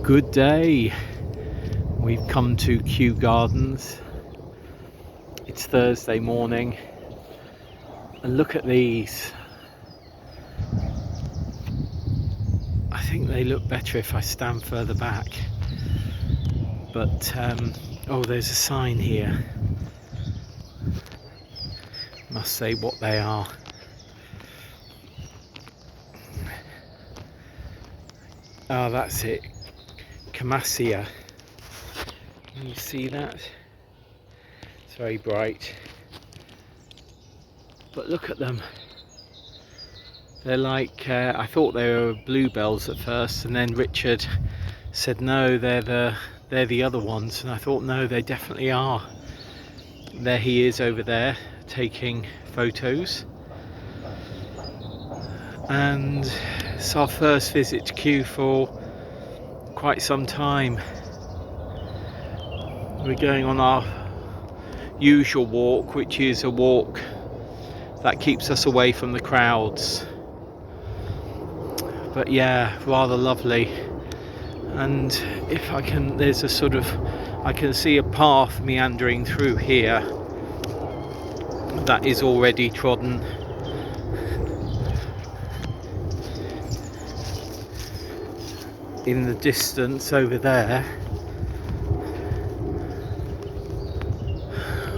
Good day. We've come to Kew Gardens. It's Thursday morning and look at these. I think they look better if I stand further back, but oh, there's a sign here. Must say what they are. Oh, that's it. Camassia. Can you see that? It's very bright. But look at them. They're like, I thought they were bluebells at first, and then Richard said no, they're the other ones, and I thought no, they definitely are. There he is over there taking photos. And it's our first visit to Kew for quite some time. We're going on our usual walk, which is a walk that keeps us away from the crowds. But yeah, rather lovely. And if I can, there's a sort of, I can see a path meandering through here that is already trodden. In the distance over there,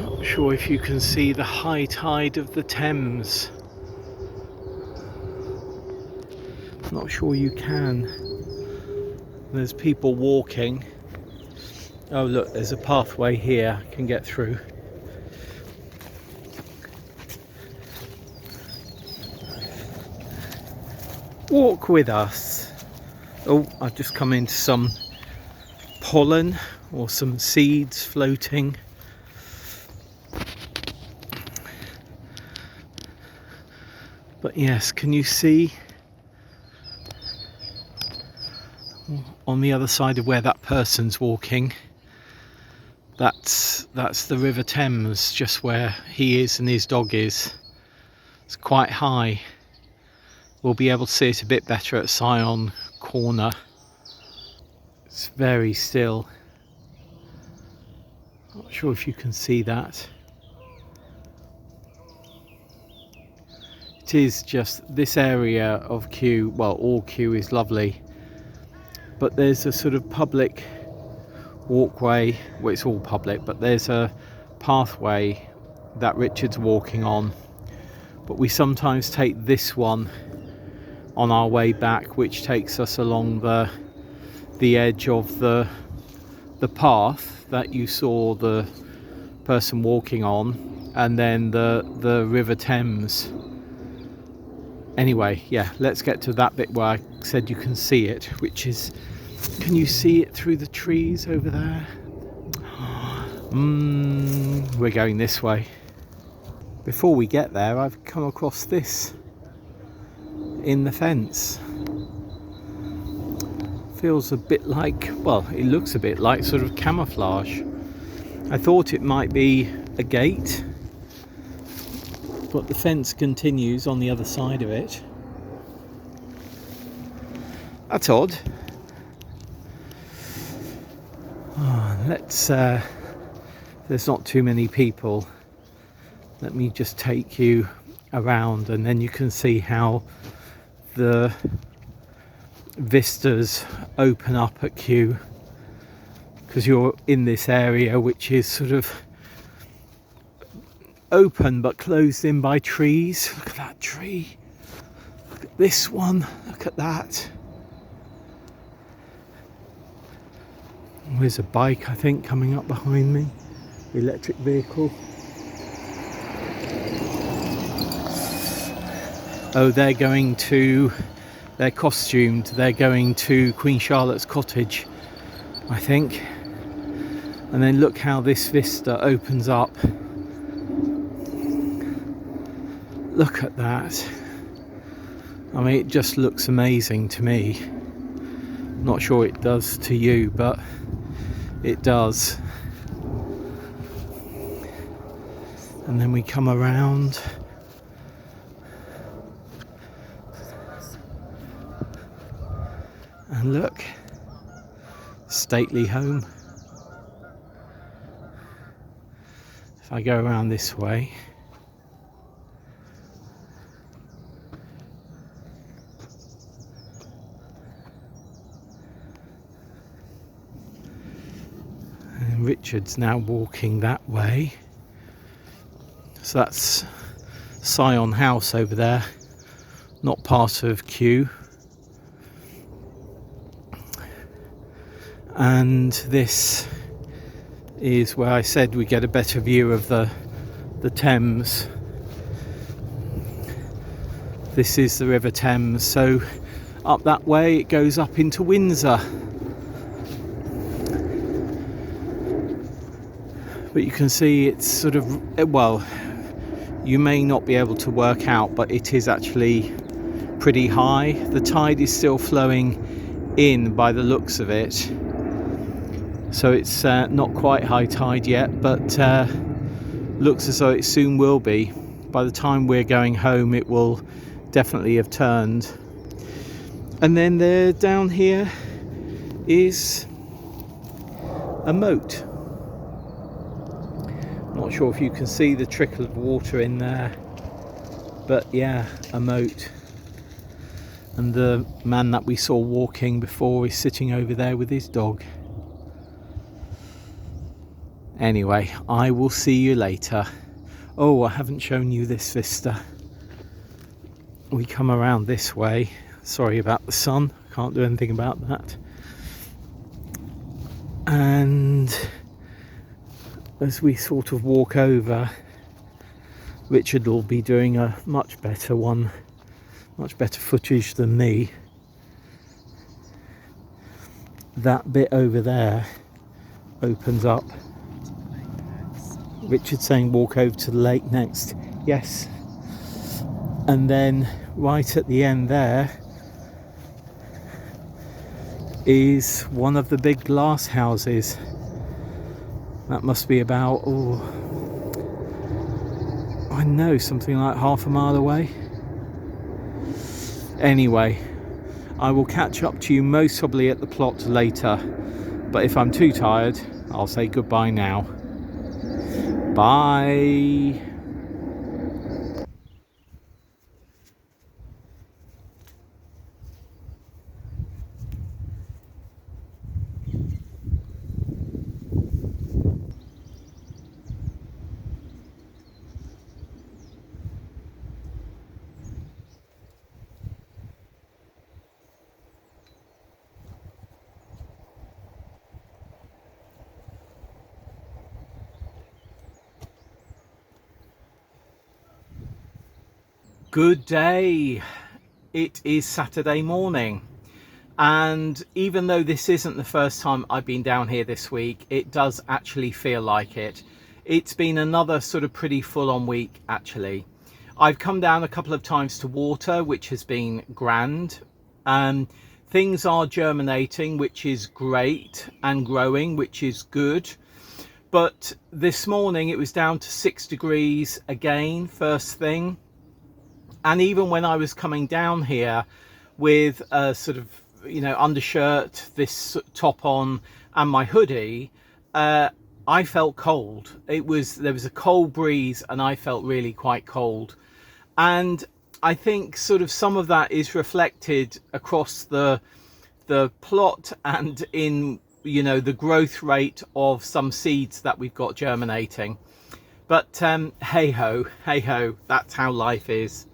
not sure if you can see the high tide of the Thames. Not sure you can. There's people walking. Oh look, there's a pathway here I can get through. Walk with us. Oh, I've just come into some pollen or some seeds floating. But yes, can you see on the other side of where that person's walking? That's the River Thames, just where he is and his dog is. It's quite high. We'll be able to see it a bit better at Sowing corner. It's very still. Not sure if you can see that. It is just this area of Kew, well, all Kew is lovely, but there's a sort of public walkway. Well, it's all public, but there's a pathway that Richard's walking on, but we sometimes take this one on our way back, which takes us along the edge of the path that you saw the person walking on, and then the River Thames. Anyway, yeah, let's get to that bit where I said you can see it, which is, can you see it through the trees over there? We're going this way. Before we get there, I've come across this in the fence. Feels a bit like, well, it looks a bit like sort of camouflage. I thought it might be a gate, but the fence continues on the other side of it. That's odd. Let's there's not too many people. Let me just take you around, and then you can see how the vistas open up at Kew, because you're in this area which is sort of open but closed in by trees. Look at that tree. Look at this one. Look at that. There's a bike, I think, coming up behind me. Electric vehicle. Oh, they're costumed. They're going to Queen Charlotte's cottage, I think. And then look how this vista opens up. Look at that. I mean, it just looks amazing to me. Not sure it does to you, but it does. And then we come around. And look, stately home. If I go around this way, and Richard's now walking that way. So that's Sowing House over there, not part of Kew. And this is where I said we get a better view of the Thames. This is the River Thames, so up that way it goes up into Windsor. But you can see it's sort of, well, you may not be able to work out, but it is actually pretty high. The tide is still flowing in by the looks of it, so it's not quite high tide yet, but looks as though it soon will be. By the time we're going home, it will definitely have turned. And then there down here is a moat. Not sure if you can see the trickle of water in there, but yeah, a moat. And the man that we saw walking before is sitting over there with his dog. Anyway, I will see you later. Oh, I haven't shown you this vista. We come around this way. Sorry about the sun, can't do anything about that. And as we sort of walk over, Richard will be doing a much better footage than me. That bit over there opens up. Richard's saying walk over to the lake next. Yes. And then right at the end there is one of the big glass houses. That must be about, oh, I know, something like half a mile away. Anyway, I will catch up to you most probably at the plot later, but if I'm too tired, I'll say goodbye now. Bye. Good day. It is Saturday morning, and even though this isn't the first time I've been down here this week, it does actually feel like it. It's been another sort of pretty full-on week actually. I've come down a couple of times to water, which has been grand. Things are germinating, which is great, and growing, which is good. But this morning it was down to 6 degrees again, first thing. And even when I was coming down here with a sort of, you know, undershirt, this top on and my hoodie, I felt cold. There was a cold breeze and I felt really quite cold. And I think sort of some of that is reflected across the plot and in, you know, the growth rate of some seeds that we've got germinating. But hey ho, that's how life is.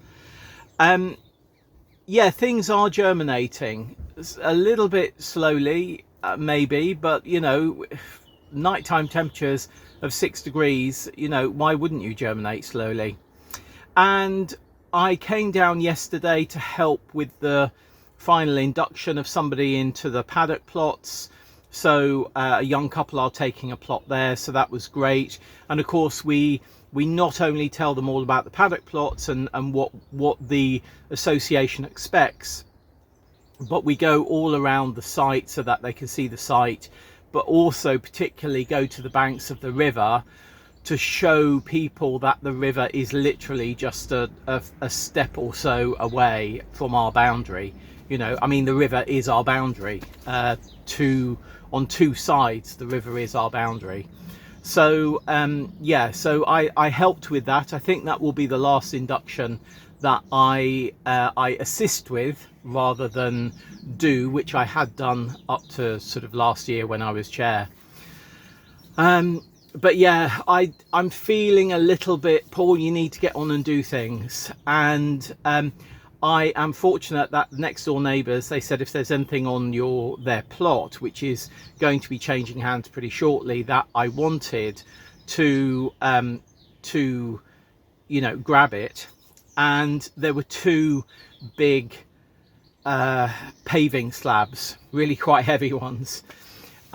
Yeah, things are germinating a little bit slowly, maybe, but you know, nighttime temperatures of 6 degrees, you know, why wouldn't you germinate slowly? And I came down yesterday to help with the final induction of somebody into the paddock plots. So a young couple are taking a plot there, so that was great. And of course we not only tell them all about the paddock plots and what the association expects, but we go all around the site so that they can see the site, but also particularly go to the banks of the river to show people that the river is literally just a step or so away from our boundary. You know, I mean, the river is our boundary. On two sides, the river is our boundary. So yeah, so I helped with that. I think that will be the last induction that I assist with rather than do, which I had done up to sort of last year when I was chair. But yeah, I'm feeling a little bit, Paul, you need to get on and do things. And I am fortunate that next door neighbours, they said if there's anything on their plot, which is going to be changing hands pretty shortly, that I wanted to you know, grab it. And there were two big paving slabs, really quite heavy ones.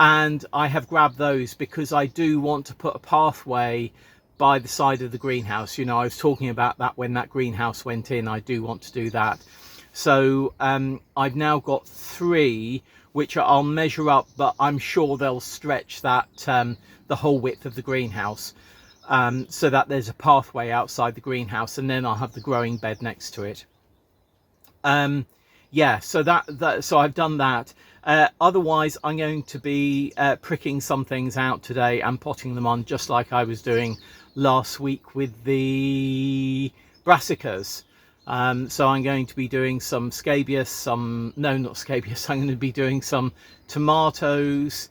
And I have grabbed those because I do want to put a pathway by the side of the greenhouse. You know, I was talking about that when that greenhouse went in. I do want to do that. So I've now got 3 which I'll measure up, but I'm sure they'll stretch that the whole width of the greenhouse, so that there's a pathway outside the greenhouse, and then I'll have the growing bed next to it. Yeah, so so I've done that. Otherwise, I'm going to be pricking some things out today and potting them on, just like I was doing last week with the brassicas. So I'm going to be doing some scabious, no, not scabious, I'm going to be doing some tomatoes.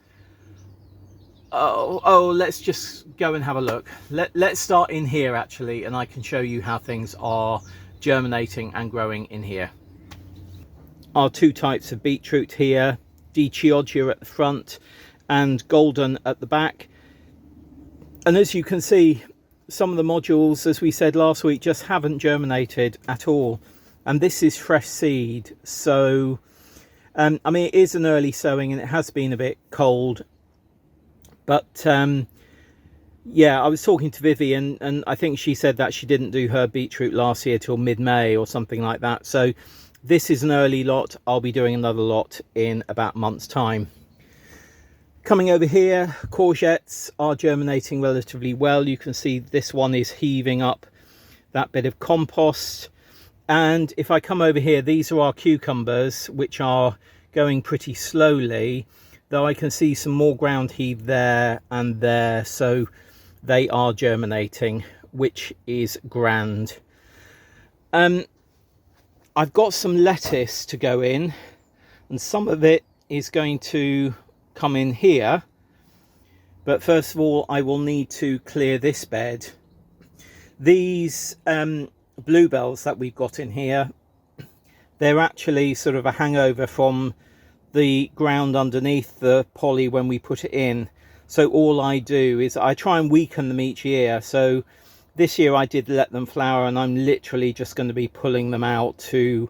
Oh, let's just go and have a look. Let's start in here actually, and I can show you how things are germinating and growing in here. Our 2 types of beetroot here, D. Chioggia at the front and Golden at the back. And as you can see, some of the modules, as we said last week, just haven't germinated at all. And this is fresh seed. So, I mean, it is an early sowing and it has been a bit cold. But, yeah, I was talking to Vivian and I think she said that she didn't do her beetroot last year till mid-May or something like that. So this is an early lot. I'll be doing another lot in about a month's time. Coming over here, courgettes are germinating relatively well. You can see this one is heaving up that bit of compost. And if I come over here, these are our cucumbers, which are going pretty slowly, though I can see some more ground heave there and there. So they are germinating, which is grand. I've got some lettuce to go in, and some of it is going to come in here. But first of all, I will need to clear this bed. These bluebells that we've got in here, they're actually sort of a hangover from the ground underneath the poly when we put it in. So all I do is I try and weaken them each year. So this year I did let them flower, and I'm literally just going to be pulling them out to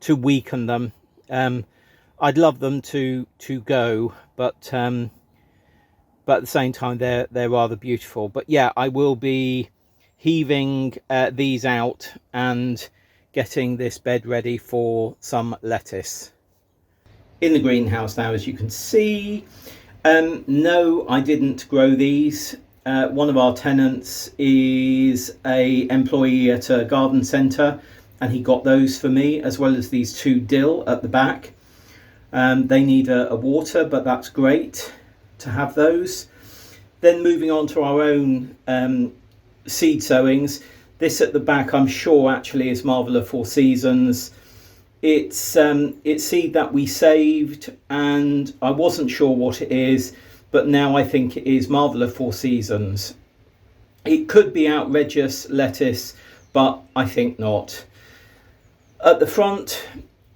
weaken them. I'd love them to go, but at the same time they're rather beautiful. But yeah, I will be heaving these out and getting this bed ready for some lettuce. In the greenhouse now, as you can see, no, I didn't grow these. One of our tenants is an employee at a garden centre, and he got those for me, as well as these 2 dill at the back. They need a water, but that's great to have those. Then moving on to our own seed sowings. This at the back, I'm sure actually is Marvel 4 Seasons. It's seed that we saved, and I wasn't sure what it is, but now I think it is Marvel 4 Seasons. It could be outrageous lettuce, but I think not. At the front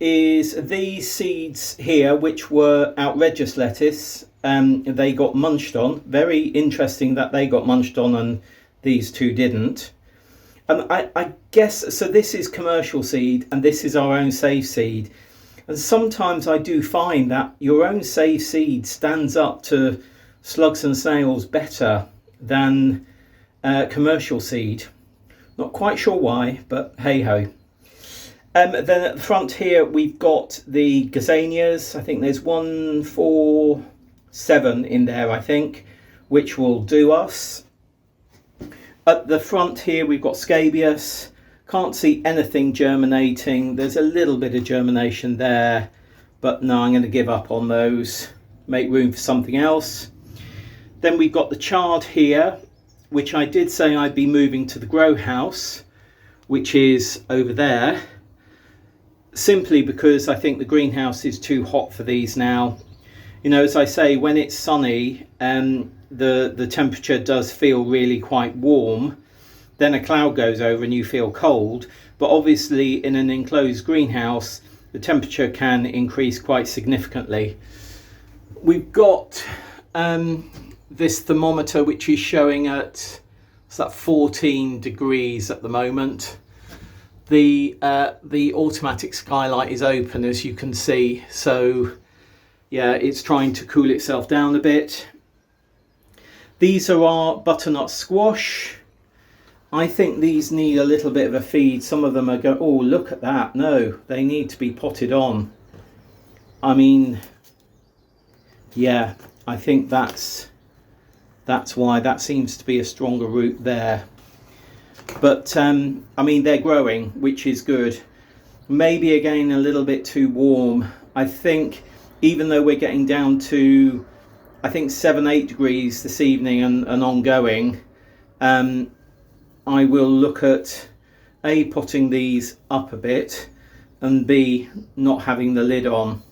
is these seeds here, which were outrageous lettuce. They got munched on. Very interesting that they got munched on and these 2 didn't. I guess, so this is commercial seed and this is our own save seed. And sometimes I do find that your own save seed stands up to slugs and snails better than commercial seed. Not quite sure why, but hey ho. Then at the front here we've got the gazanias. I think there's 1, 4, 7 in there, I think, which will do us. At the front here we've got scabious, Can't see anything germinating. There's a little bit of germination there, but no, I'm going to give up on those, make room for something else. Then we've got the chard here, which I did say I'd be moving to the grow house, which is over there, simply because I think the greenhouse is too hot for these now. You know, as I say, when it's sunny, the temperature does feel really quite warm. Then a cloud goes over and you feel cold. But obviously in an enclosed greenhouse, the temperature can increase quite significantly. We've got this thermometer, which is showing at 14 degrees at the moment. The automatic skylight is open, as you can see, so yeah, it's trying to cool itself down a bit. These are our butternut squash. I think these need a little bit of a feed. Some of them are going, oh, look at that. No, they need to be potted on. I mean, yeah, I think that's why that seems to be a stronger root there. But I mean, they're growing, which is good. Maybe again a little bit too warm. I think even though we're getting down to, I think 7-8 degrees this evening and ongoing, I will look at A, potting these up a bit, and B, not having the lid on.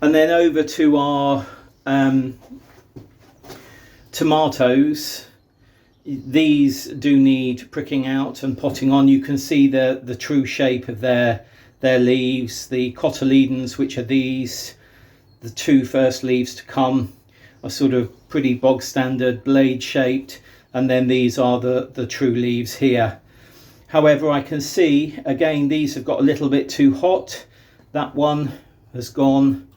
And then over to our tomatoes. These do need pricking out and potting on. You can see the true shape of their leaves. The cotyledons, which are these, the two first leaves to come, are sort of pretty bog standard blade shaped, and then these are the true leaves here. However, I can see again these have got a little bit too hot. That one has gone,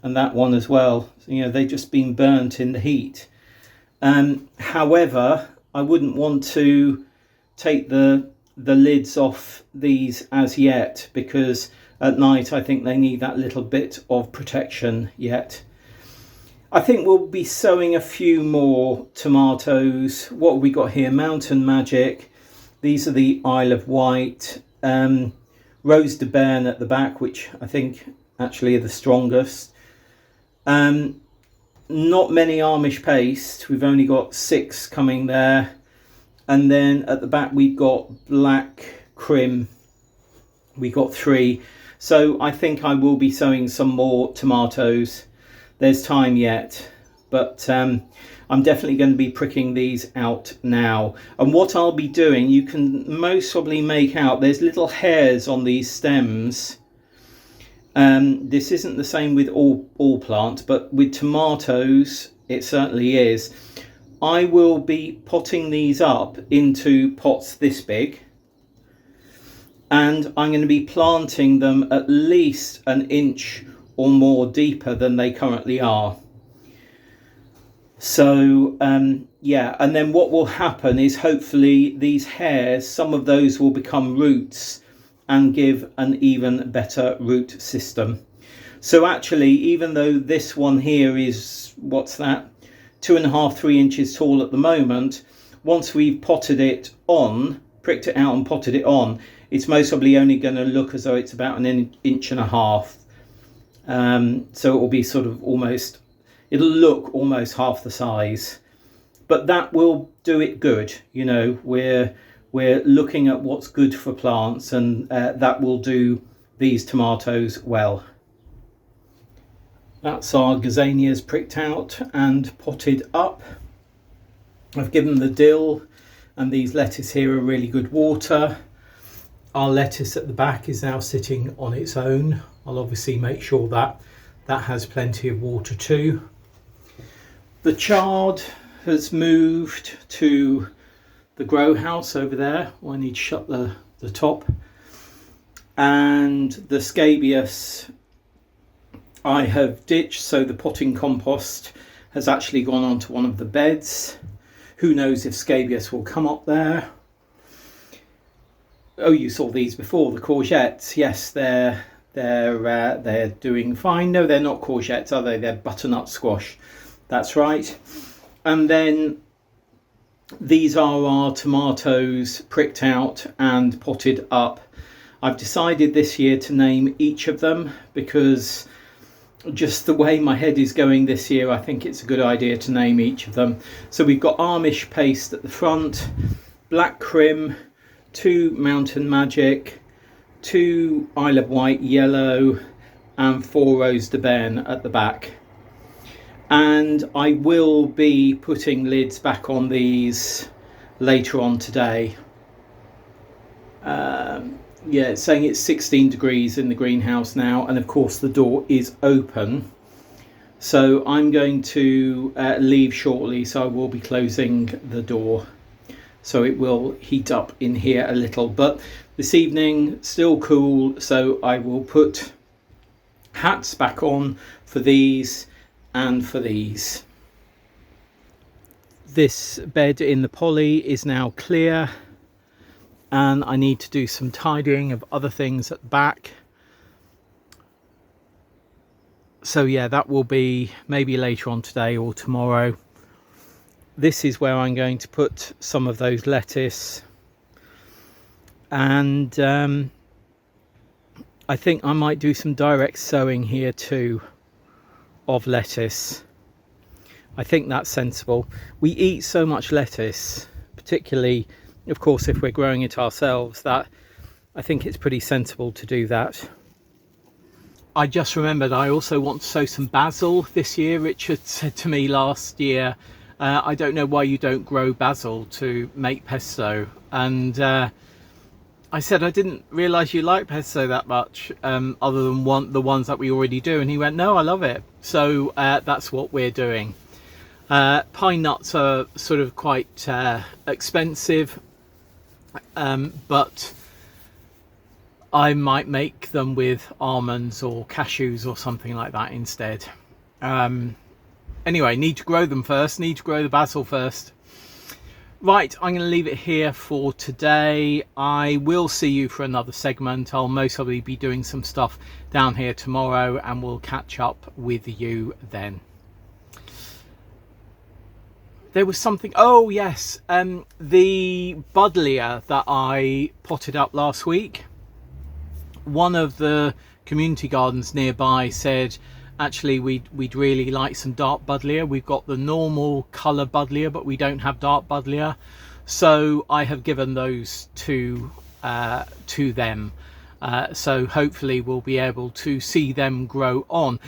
and that one as well. You know, they've just been burnt in the heat. However, I wouldn't want to take the lids off these as yet, because at night I think they need that little bit of protection yet. I think we'll be sowing a few more tomatoes. What have we got here? Mountain Magic. These are the Isle of Wight. Rose de Berne at the back, which I think actually are the strongest. Not many Amish paste. We've only got 6 coming there. And then at the back we've got Black Crim. We got 3. So I think I will be sowing some more tomatoes. There's time yet, but I'm definitely going to be pricking these out now. And what I'll be doing, you can most probably make out there's little hairs on these stems. This isn't the same with all plants, but with tomatoes it certainly is. I will be potting these up into pots this big, and I'm going to be planting them at least an inch or more deeper than they currently are. So yeah, and then what will happen is hopefully these hairs, some of those will become roots and give an even better root system. So actually, even though this one here is, what's that, 2.5-3 inches tall at the moment, once we've potted it on, pricked it out and potted it on, it's most probably only going to look as though it's about an inch and a half. So it will be sort of almost, it'll look almost half the size, but that will do it good. You know, we're looking at what's good for plants, and that will do these tomatoes well. That's our gazanias pricked out and potted up. I've given the dill and these lettuce here a really good water. Our lettuce at the back is now sitting on its own. I'll obviously make sure that that has plenty of water too. The chard has moved to the grow house over there. I need to shut the top. And the scabious I have ditched, so the potting compost has actually gone onto one of the beds. Who knows if scabious will come up there. Oh, you saw these before, the courgettes. Yes, they're doing fine. No, they're not courgettes, are they? They're butternut squash. That's right. And then These are our tomatoes pricked out and potted up. I've decided this year to name each of them because just the way my head is going this year, I think it's a good idea to name each of them. So we've got Amish paste at the front, Black Crim, 2 Mountain Magic, 2 Isle of Wight Yellow, and 4 Rose de Ben at the back. And I will be putting lids back on these later on today. Yeah, it's saying it's 16 degrees in the greenhouse now, and of course the door is open. So I'm going to leave shortly, so I will be closing the door. So it will heat up in here a little, but this evening still cool, so I will put hats back on for these and for these. This bed in the poly is now clear, and I need to do some tidying of other things at the back. So yeah, that will be maybe later on today or tomorrow. This is where I'm going to put some of those lettuce, and I think I might do some direct sowing here too of lettuce. I think that's sensible. We eat so much lettuce, particularly of course if we're growing it ourselves, that I think it's pretty sensible to do that. I just remembered I also want to sow some basil this year. Richard said to me last year, I don't know why you don't grow basil to make pesto, and I said I didn't realise you like pesto that much, other than the ones that we already do, and he went, no, I love it. So that's what we're doing. Pine nuts are sort of quite expensive, but I might make them with almonds or cashews or something like that instead. Anyway, need to grow them first, need to grow the basil first. Right, I'm going to leave it here for today. I will see you for another segment. I'll most probably be doing some stuff down here tomorrow, and we'll catch up with you then. There was something, oh yes, the buddleia that I potted up last week. One of the community gardens nearby said, actually we'd really like some dark buddleia. We've got the normal colour buddleia, but we don't have dark buddleia. So I have given those to them. So hopefully we'll be able to see them grow on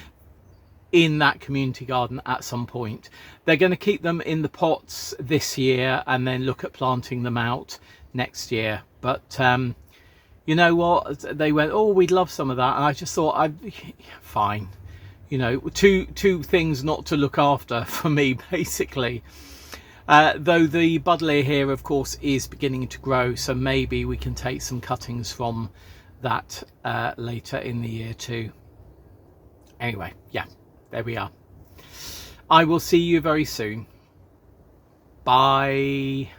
in that community garden at some point. They're going to keep them in the pots this year and then look at planting them out next year. But you know what? They went, oh, we'd love some of that. And I just thought, fine. You know, two things not to look after for me, basically. Though the buddleia here, of course, is beginning to grow, so maybe we can take some cuttings from that later in the year too. Anyway, yeah, there we are. I will see you very soon. Bye.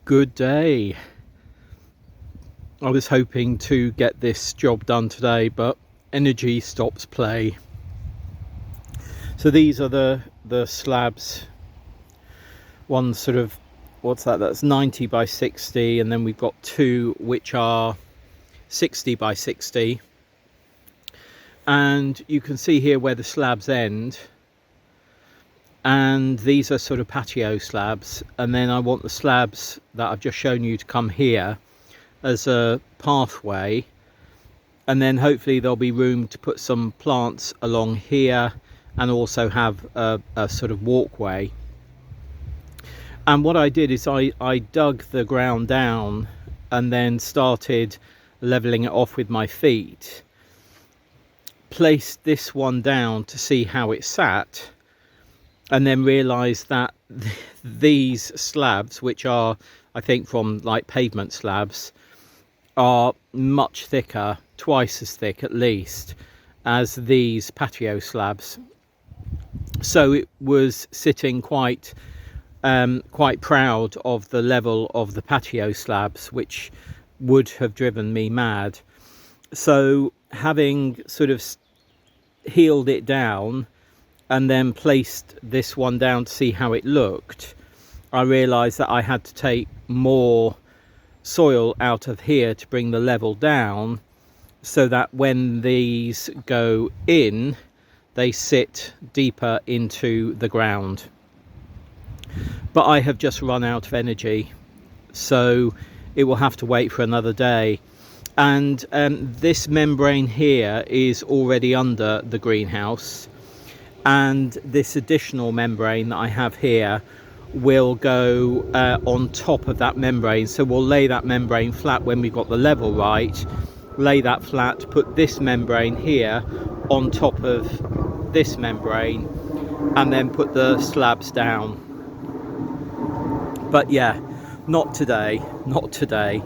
Good day. I was hoping to get this job done today, but energy stops play. So these are the slabs. One sort of, what's that? That's 90 by 60, and then we've got two which are 60 by 60. And you can see here where the slabs end. And these are sort of patio slabs, and then I want the slabs that I've just shown you to come here as a pathway, and then hopefully there'll be room to put some plants along here and also have a sort of walkway. And what I did is I dug the ground down and then started leveling it off with my feet, placed this one down to see how it sat, and then realized that these slabs, which are I think from like pavement slabs, are much thicker, twice as thick at least, as these patio slabs. So it was sitting quite proud of the level of the patio slabs, which would have driven me mad. So having sort of healed it down and then placed this one down to see how it looked, I realized that I had to take more soil out of here to bring the level down, so that when these go in, they sit deeper into the ground. But I have just run out of energy, so it will have to wait for another day. And this membrane here is already under the greenhouse, and this additional membrane that I have here will go on top of that membrane. So we'll lay that membrane flat when we've got the level right, lay that flat, put this membrane here on top of this membrane, and then put the slabs down. But yeah, not today, not today.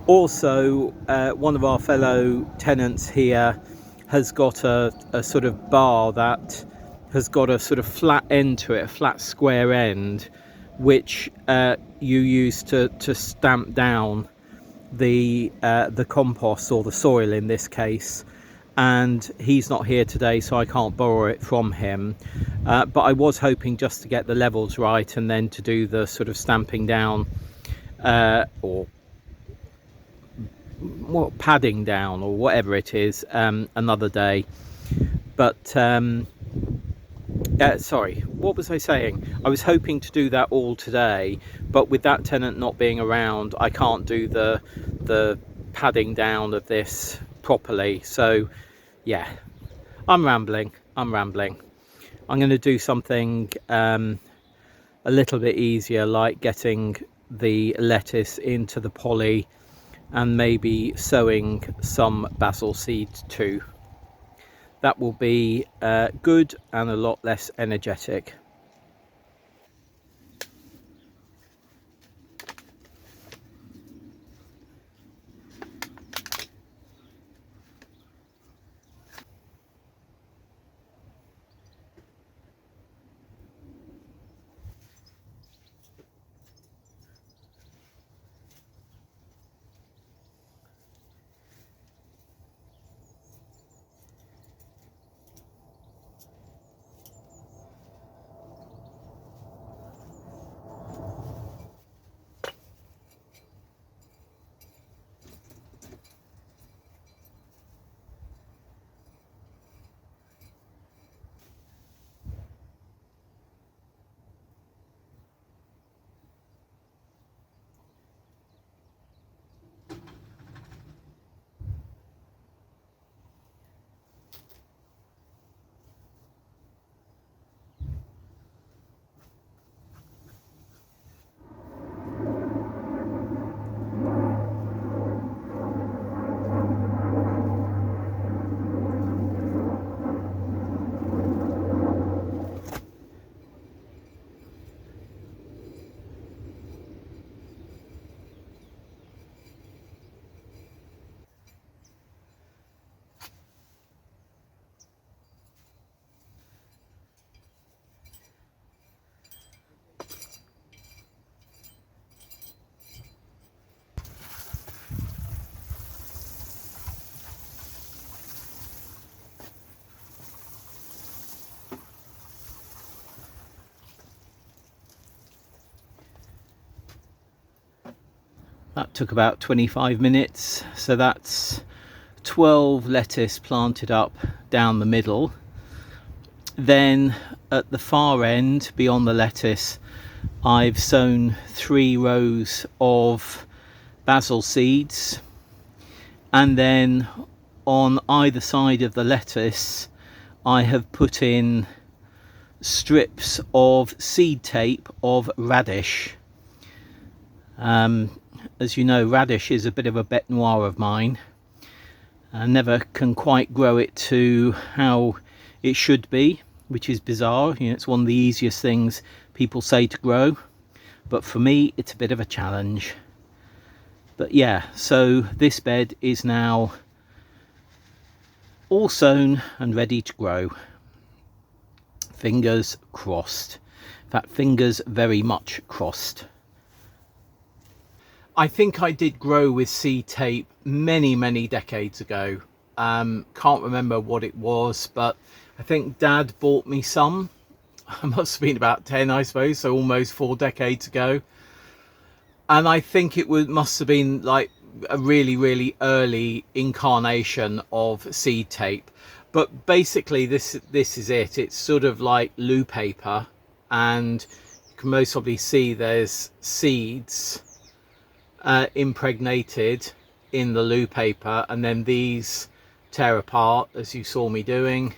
Also, one of our fellow tenants here has got a sort of bar that has got a sort of flat end to it, a flat square end, which you use to stamp down the compost, or the soil in this case. And he's not here today, so I can't borrow it from him. But I was hoping just to get the levels right and then to do the sort of stamping down, or what, padding down, or whatever it is, another day. But sorry, what was I saying? I was hoping to do that all today, but with that tenant not being around, I can't do the padding down of this properly. So yeah, I'm rambling. I'm going to do something a little bit easier, like getting the lettuce into the poly and maybe sowing some basil seeds too. That will be good and a lot less energetic. took about 25 minutes. So that's 12 lettuce planted up down the middle. Then at the far end, beyond the lettuce, I've sown 3 rows of basil seeds, and then on either side of the lettuce I have put in strips of seed tape of radish. As you know, radish is a bit of a bête noire of mine. I never can quite grow it to how it should be, which is bizarre. You know, it's one of the easiest things people say to grow, but for me it's a bit of a challenge. But yeah, so this bed is now all sown and ready to grow. Fingers crossed. In fact, fingers very much crossed. I think I did grow with seed tape many decades ago. Can't remember what it was, but I think Dad bought me some. I must have been about 10, I suppose, so almost 4 decades ago. And I think it must have been like a really early incarnation of seed tape. But basically this is it. It's sort of like loo paper, and you can most probably see there's seeds impregnated in the loo paper, and then these tear apart as you saw me doing,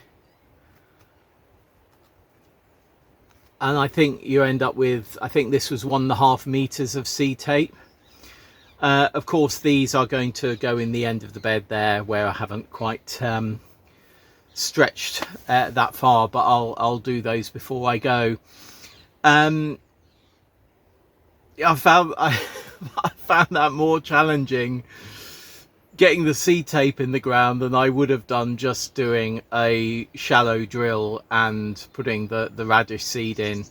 and I think you end up with, I think this was 1.5 meters of seed tape. Of course these are going to go in the end of the bed there where I haven't quite stretched that far, but I'll do those before I go. I found that more challenging getting the seed tape in the ground than I would have done just doing a shallow drill and putting the radish seed in.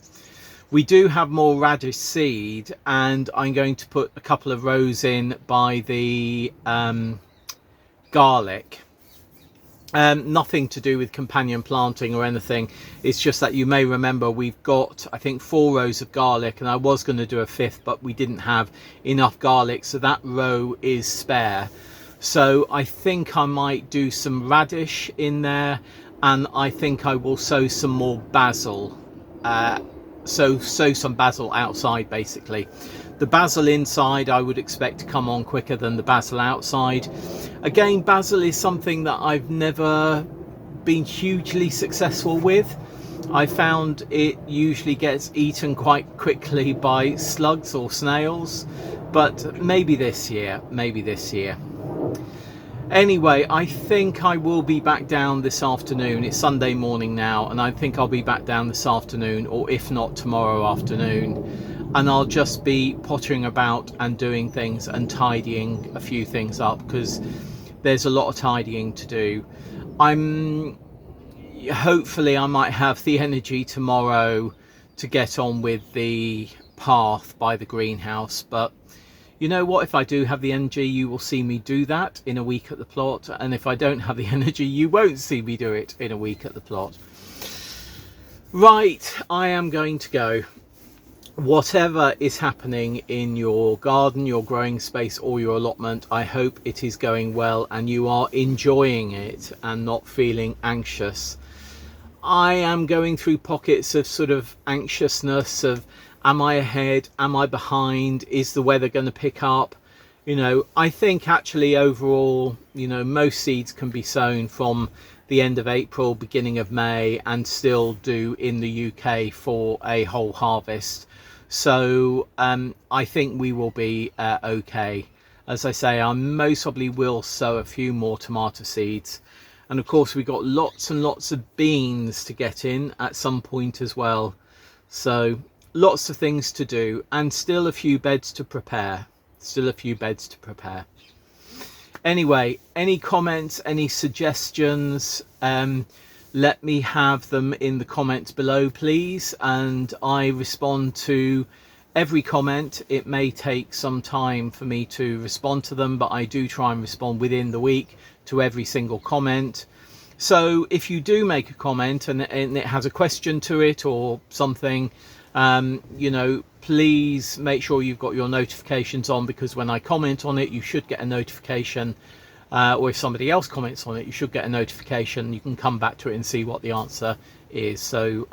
We do have more radish seed, and I'm going to put a couple of rows in by the garlic. Nothing to do with companion planting or anything. It's just that you may remember we've got, I think, 4 rows of garlic, and I was going to do a 5th, but we didn't have enough garlic, so that row is spare. So I think I might do some radish in there, and I think I will sow some more basil. Sow some basil outside basically. The basil inside I would expect to come on quicker than the basil outside. Again, basil is something that I've never been hugely successful with. I found it usually gets eaten quite quickly by slugs or snails, but maybe this year. Anyway, I think I will be back down this afternoon. It's Sunday morning now, and I think I'll be back down this afternoon, or if not tomorrow afternoon, and I'll just be pottering about and doing things and tidying a few things up, because there's a lot of tidying to do. Hopefully I might have the energy tomorrow to get on with the path by the greenhouse, but you know what, if I do have the energy, you will see me do that in a week at the plot, and if I don't have the energy, you won't see me do it in a week at the plot. Right, I am going to go. Whatever is happening in your garden, your growing space, or your allotment, I hope it is going well and you are enjoying it and not feeling anxious. I am going through pockets of sort of anxiousness of, am I ahead? Am I behind? Is the weather going to pick up? You know, I think actually overall, you know, most seeds can be sown from the end of April, beginning of May, and still do in the UK for a whole harvest. So I think we will be okay. As I say, I most probably will sow a few more tomato seeds. And of course, we've got lots and lots of beans to get in at some point as well. So lots of things to do, and still a few beds to prepare. Anyway, any comments, any suggestions, let me have them in the comments below, please, and I respond to every comment. It may take some time for me to respond to them, but I do try and respond within the week to every single comment. So if you do make a comment and it has a question to it or something, You know, please make sure you've got your notifications on, because when I comment on it, you should get a notification. Or if somebody else comments on it, you should get a notification. You can come back to it and see what the answer is. So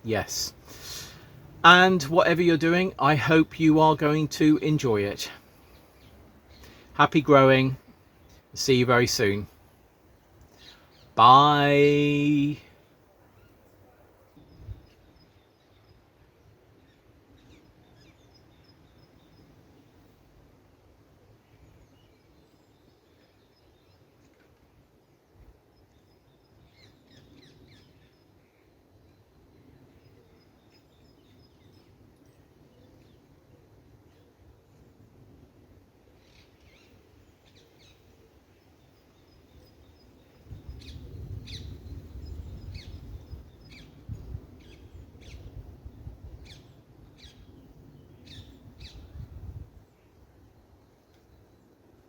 yes, and whatever you're doing, I hope you are going to enjoy it. Happy growing. See you very soon. Bye.